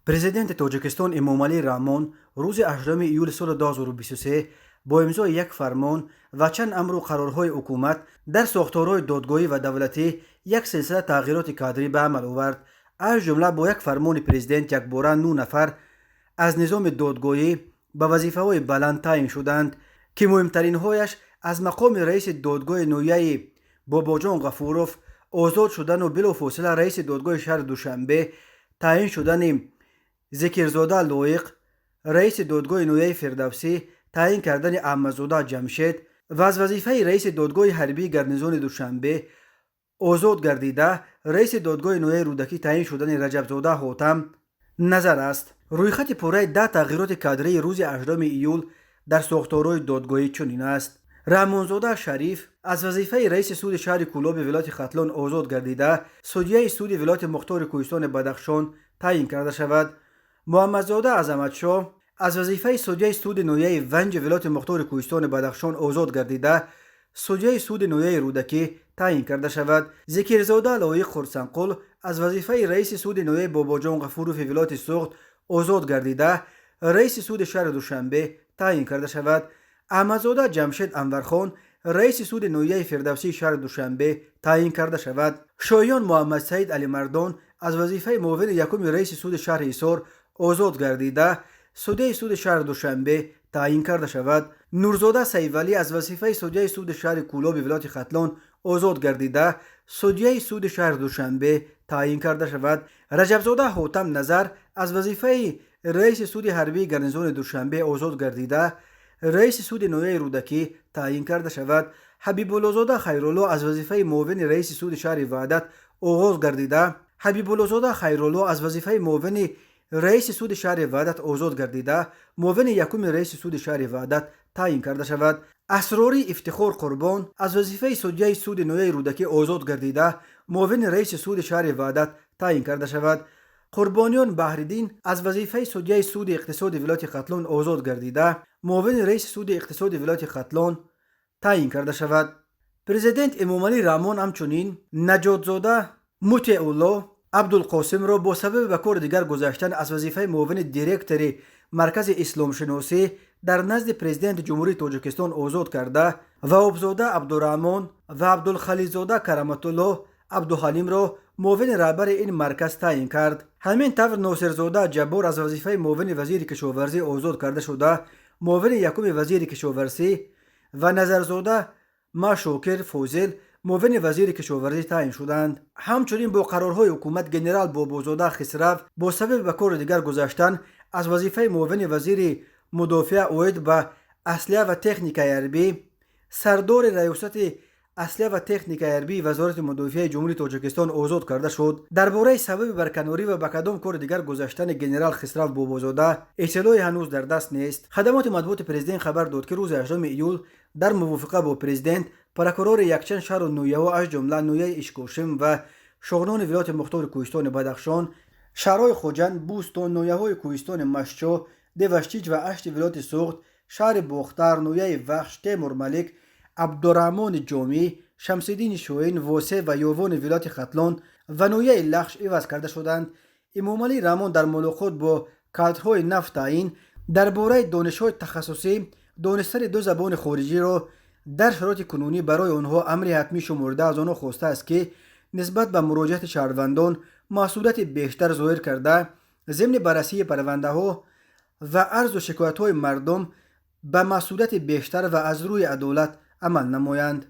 پرزیدنت تاجیکستان امامعلی رحمان روز 8 ایول سال 2023 با امضای یک فرمان و چند امر و قرارهای حکومت در ساختارهای دادگاهی و دولتی یک سلسله تغییرات کادری به عمل آورد. از جمله با یک فرمان پرزیدنت یکباره 9 نفر از نظام دادگاهی به وظیفه‌های بلند تعیین شدند که مهمترین هایش از مقام رئیس دادگاه نویه باباجان غفوروف آزاد شدن و بلافاصله رئیس دادگاه شهر دوشنبه تعیین شدن ذکرزاده لایق، رئیس دادگاه نویه فردوسی تعیین کردن احمدزاده جمشید و از وظیفه رئیس دادگاه حربی گرنزون دوشنبه آزاد گردیده رئیس دادگاه نویه رودکی تعیین شدن رجبزاده حاتم نظر است. رویخط پوره 10 تغییرات کادری روز 8 ایول در ساختارهای دادگاهی چنین است: رحمانزاده شریف از وظیفه رئیس سود شهر کولاب ولایت ختلان آزاد گردیده سودیه سود ولایت مختار کوهستان بدخشان تعیین کرده شود. محمدزاده عظمتشاه از وظیفه سودیه سود نویه ونج ولایت مختار کوهستان بدخشان آزاد گردیده سودیه سود نویه رودکی تعیین کرده شود. ذکرزاده لایق خرسنقل از وظیفه رئیس سود نویه باباجان غفوروف ولایت سوخت آزاد گردیده رئیس سود شهر دوشنبه تعیین کرده شود. احمدزاده جمشید انورخان رئیس سود نویه فردوسی شهر دوشنبه تعیین کرده شود. شایان محمد سعید علی مردان از وظیفه معاون یکم رئیس سود شهر ایسار آزاد گردیده سودیه سود شهر دوشنبه تعیین کرده شود. نورزاده سیفعلی از وظیفه سودیه سود شهر کولاب ولایت ختلان آزاد گردیده سودیه سود شهر دوشنبه تعیین کرده شود. رجبزاده حاتم نظر از وظیفه رئیس سود حربی گرنزون دوشنبه آزاد گردیده رئیس سود نویه رودکی تعیین کرده شود. حبیب اللهزاده خیرالله از وظیفه معاون رئیس سود شهر وحدت آغاز گردیده حبیب اللهزاده خیرالله از وظیفه معاون رئیس سود شهر وحدت آزاد گردیده معاون یکم رئیس سود شهر وحدت تعیین کرده شود. اسراری افتخار قربان از وظیفه سودیه سود نویه رودکی آزاد گردیده معاون رئیس سود شهر وحدت تعیین کرده شود. قربانیان بحرالدین از وظیفه سودیه سود اقتصاد ولایت ختلان آزاد گردیده معاون رئیس سود اقتصاد ولایت ختلان تعیین کرده شود. پرزیدنت امامعلی رحمان همچنین نجاتزاده مطیع الله عبدالقاسم را با سبب به کار دیگر گذاشتن از وظیفه معاون دیرکتور مرکز اسلام شناسی در نزد پرزیدنت جمهوری تاجیکستان آزاد کرده و ابزاده عبدالرحمان و عبدالخلیزاده کرامت الله عبدالحلیم را معاون رهبر این مرکز تعیین کرد. همین طور ناصرزاده جبار از وظیفه معاون وزیر کشاورزی آزاد کرده شده معاون یکم وزیر کشاورزی و نظرزاده مشاکر فوزل معاون وزیر کشاورزی تعیین شدند. همچنین با قرارهای حکومت جنرال بابازاده خسرو با سبب به کار دیگر گذاشتن از وظیفه معاون وزیر مدافع عاید به اسلحه و تکنیک حربی سردار ریاست اسلحه و تکنیک حربی وزارت مدافع جمهوری تاجیکستان آزاد کرده شد. درباره سبب برکناری و به کدام کار دیگر گذاشتن جنرال خسرو بابازاده اطلاعی هنوز در دست نیست. خدمات مطبوعات پرزیدنت خبر داد که روز 8 ایول در موافقه با پرزیدنت پروکورور یکچند شهر و نویه از جمله نویه اشکوشم و شغنان ولایت مختار کوهستان بدخشان، شهرهای خوجند، بوستان، نویه های کوهستان مشچو، دوشتیج و اشت ولایت سوخت، شهر باختر، نویه وخش، تیمور ملک، عبدالرحمان جامی، شمس‌الدین شوین، واسه و یووان ولایت ختلان و نویه لخش عوض کرده شدند. امامعلی رحمان در ملاقات با کادرهای نفت تعیین درباره دانش‌های تخصصی دانستن 2 زبان خارجی را در شرایط کنونی برای آنها امر حتمی شمرده از آنها خواسته است که نسبت به مراجعت شهروندان مسئولیت بیشتر ظاهر کرده ضمن بررسی پرونده‌ها و عرض و شکایت‌های مردم به مسئولیت بیشتر و از روی عدالت عمل نمایند.